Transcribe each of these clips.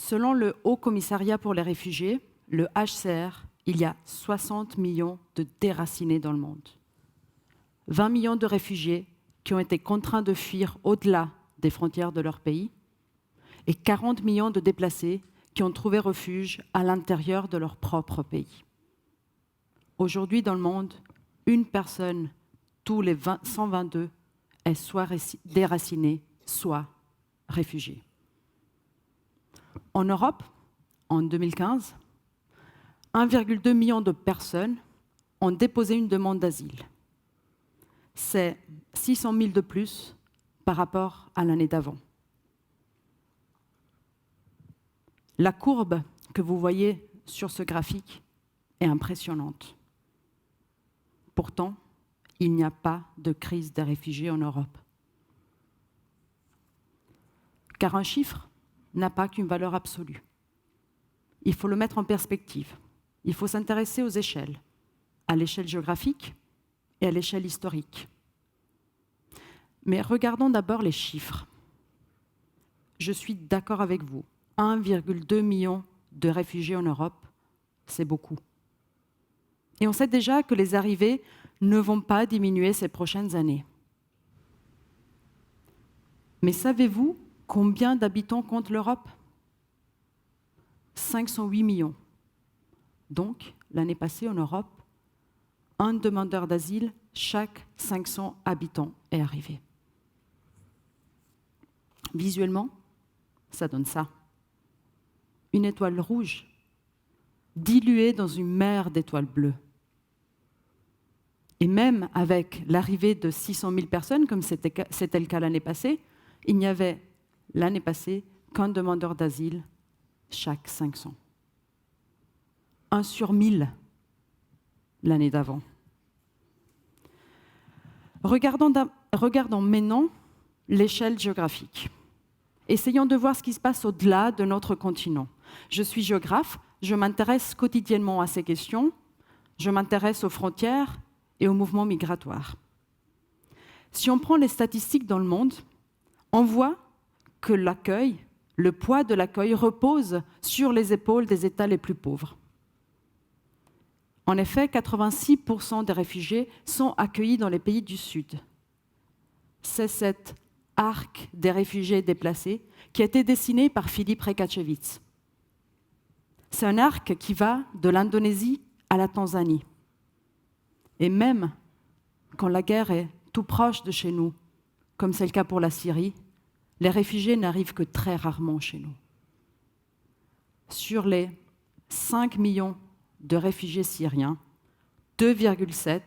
Selon le Haut Commissariat pour les réfugiés, le HCR, il y a 60 millions de déracinés dans le monde. 20 millions de réfugiés qui ont été contraints de fuir au-delà des frontières de leur pays et 40 millions de déplacés qui ont trouvé refuge à l'intérieur de leur propre pays. Aujourd'hui, dans le monde, une personne tous les 122 est soit déracinée, soit réfugiée. En Europe, en 2015, 1,2 million de personnes ont déposé une demande d'asile. C'est 600 000 de plus par rapport à l'année d'avant. La courbe que vous voyez sur ce graphique est impressionnante. Pourtant, il n'y a pas de crise des réfugiés en Europe. Car un chiffre n'a pas qu'une valeur absolue. Il faut le mettre en perspective. Il faut s'intéresser aux échelles, à l'échelle géographique et à l'échelle historique. Mais regardons d'abord les chiffres. Je suis d'accord avec vous. 1,2 million de réfugiés en Europe, c'est beaucoup. Et on sait déjà que les arrivées ne vont pas diminuer ces prochaines années. Mais savez-vous combien d'habitants compte l'Europe ? 508 millions. Donc, l'année passée en Europe, un demandeur d'asile, chaque 500 habitants est arrivé. Visuellement, ça donne ça. Une étoile rouge, diluée dans une mer d'étoiles bleues. Et même avec l'arrivée de 600 000 personnes, comme c'était le cas l'année passée, il n'y avait l'année passée qu'un demandeur d'asile chaque 500. 1 sur 1000 l'année d'avant. Regardons maintenant l'échelle géographique. Essayons de voir ce qui se passe au-delà de notre continent. Je suis géographe, je m'intéresse quotidiennement à ces questions, je m'intéresse aux frontières et aux mouvements migratoires. Si on prend les statistiques dans le monde, on voit que l'accueil, le poids de l'accueil repose sur les épaules des États les plus pauvres. En effet, 86% des réfugiés sont accueillis dans les pays du Sud. C'est cet arc des réfugiés déplacés qui a été dessiné par Filip Rekačević. C'est un arc qui va de l'Indonésie à la Tanzanie. Et même quand la guerre est tout proche de chez nous, comme c'est le cas pour la Syrie, les réfugiés n'arrivent que très rarement chez nous. Sur les 5 millions de réfugiés syriens, 2,7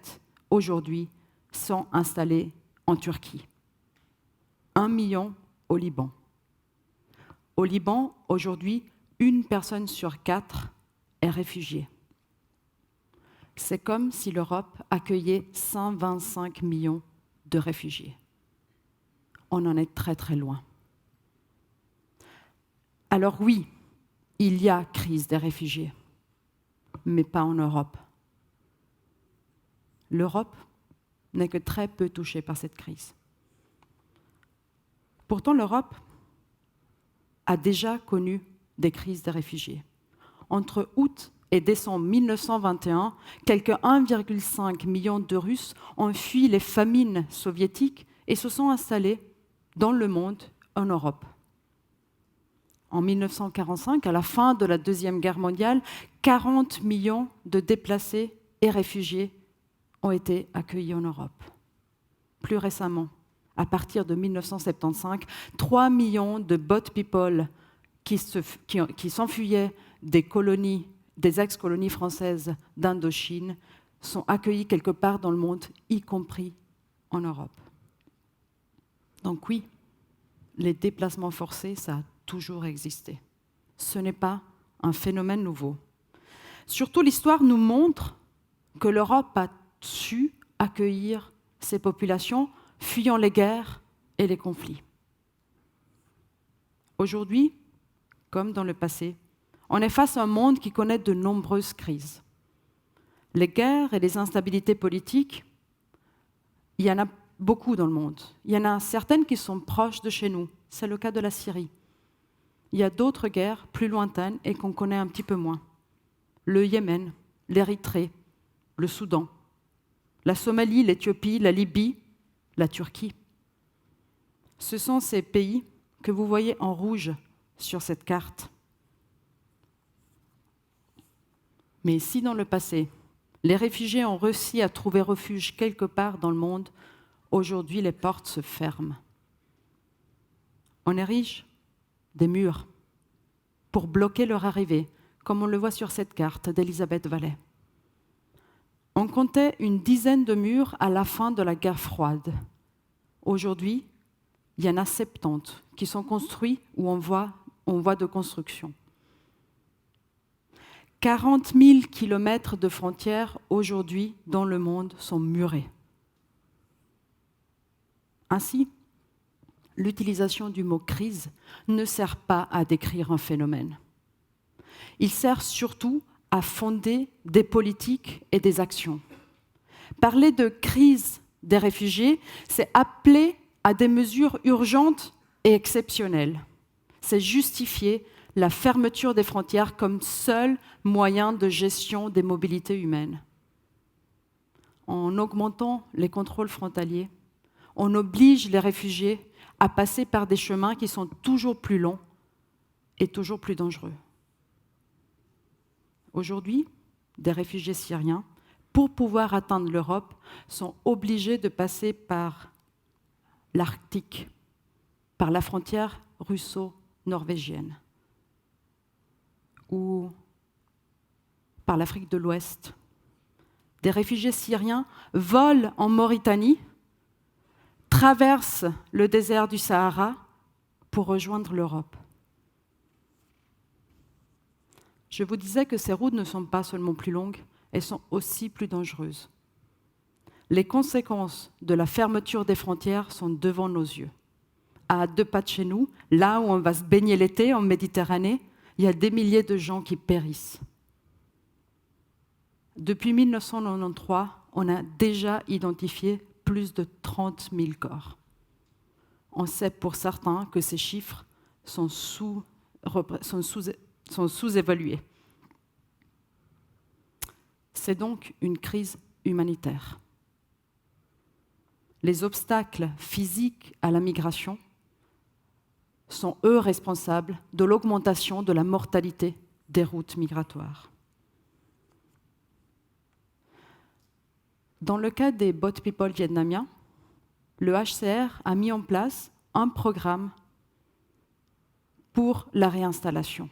aujourd'hui sont installés en Turquie. 1 million au Liban. Au Liban, aujourd'hui, 1 personne sur 4 est réfugiée. C'est comme si l'Europe accueillait 125 millions de réfugiés. On en est très très loin. Alors oui, il y a crise des réfugiés, mais pas en Europe. L'Europe n'est que très peu touchée par cette crise. Pourtant, l'Europe a déjà connu des crises des réfugiés. Entre août et décembre 1921, quelques 1,5 million de Russes ont fui les famines soviétiques et se sont installés dans le monde, en Europe. En 1945, à la fin de la Deuxième Guerre mondiale, 40 millions de déplacés et réfugiés ont été accueillis en Europe. Plus récemment, à partir de 1975, 3 millions de boat people qui s'enfuyaient des colonies, des ex-colonies françaises d'Indochine, sont accueillis quelque part dans le monde, y compris en Europe. Donc oui, les déplacements forcés, ça a toujours existé. Ce n'est pas un phénomène nouveau. Surtout, l'histoire nous montre que l'Europe a su accueillir ces populations fuyant les guerres et les conflits. Aujourd'hui, comme dans le passé, on est face à un monde qui connaît de nombreuses crises. Les guerres et les instabilités politiques, il y en a beaucoup dans le monde. Il y en a certaines qui sont proches de chez nous. C'est le cas de la Syrie. il y a d'autres guerres plus lointaines et qu'on connaît un petit peu moins. Le Yémen, l'Érythrée, le Soudan, la Somalie, l'Éthiopie, la Libye, la Turquie. Ce sont ces pays que vous voyez en rouge sur cette carte. Mais si dans le passé, les réfugiés ont réussi à trouver refuge quelque part dans le monde, aujourd'hui les portes se ferment. On érige des murs pour bloquer leur arrivée, comme on le voit sur cette carte d'Elisabeth Vallet. On comptait une dizaine de murs à la fin de la guerre froide. Aujourd'hui, il y en a 70 qui sont construits ou en voie de construction. 40 000 kilomètres de frontières aujourd'hui dans le monde sont murés. Ainsi, l'utilisation du mot crise ne sert pas à décrire un phénomène. Il sert surtout à fonder des politiques et des actions. Parler de crise des réfugiés, c'est appeler à des mesures urgentes et exceptionnelles. C'est justifier la fermeture des frontières comme seul moyen de gestion des mobilités humaines. En augmentant les contrôles frontaliers, on oblige les réfugiés à passer par des chemins qui sont toujours plus longs et toujours plus dangereux. Aujourd'hui, des réfugiés syriens, pour pouvoir atteindre l'Europe, sont obligés de passer par l'Arctique, par la frontière russo-norvégienne, ou par l'Afrique de l'Ouest. Des réfugiés syriens volent en Mauritanie, traversent le désert du Sahara pour rejoindre l'Europe. Je vous disais que ces routes ne sont pas seulement plus longues, elles sont aussi plus dangereuses. Les conséquences de la fermeture des frontières sont devant nos yeux. À 2 pas de chez nous, là où on va se baigner l'été en Méditerranée, il y a des milliers de gens qui périssent. Depuis 1993, on a déjà identifié plus de 30 000 corps. On sait pour certains que ces chiffres sont sous-évalués. C'est donc une crise humanitaire. Les obstacles physiques à la migration sont, eux, responsables de l'augmentation de la mortalité des routes migratoires. Dans le cas des Boat People vietnamiens, le HCR a mis en place un programme pour la réinstallation.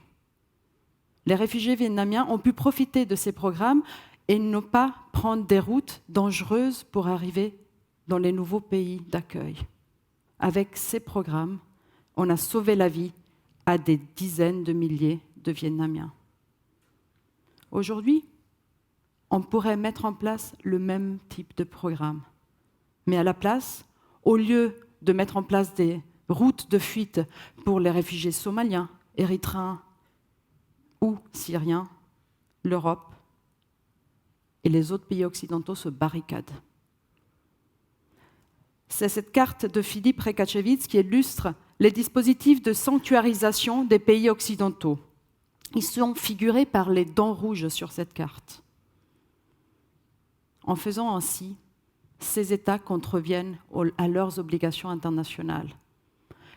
Les réfugiés vietnamiens ont pu profiter de ces programmes et ne pas prendre des routes dangereuses pour arriver dans les nouveaux pays d'accueil. Avec ces programmes, on a sauvé la vie à des dizaines de milliers de Vietnamiens. Aujourd'hui, on pourrait mettre en place le même type de programme. Mais à la place, au lieu de mettre en place des routes de fuite pour les réfugiés somaliens, érythréens ou syriens, l'Europe et les autres pays occidentaux se barricadent. C'est cette carte de Philippe Rekachevitz qui illustre les dispositifs de sanctuarisation des pays occidentaux. Ils sont figurés par les dents rouges sur cette carte. En faisant ainsi, ces États contreviennent à leurs obligations internationales.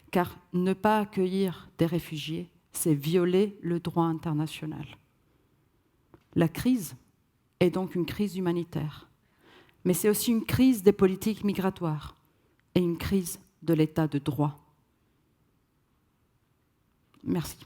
Car ne pas accueillir des réfugiés, c'est violer le droit international. La crise est donc une crise humanitaire, mais c'est aussi une crise des politiques migratoires et une crise de l'état de droit. Merci.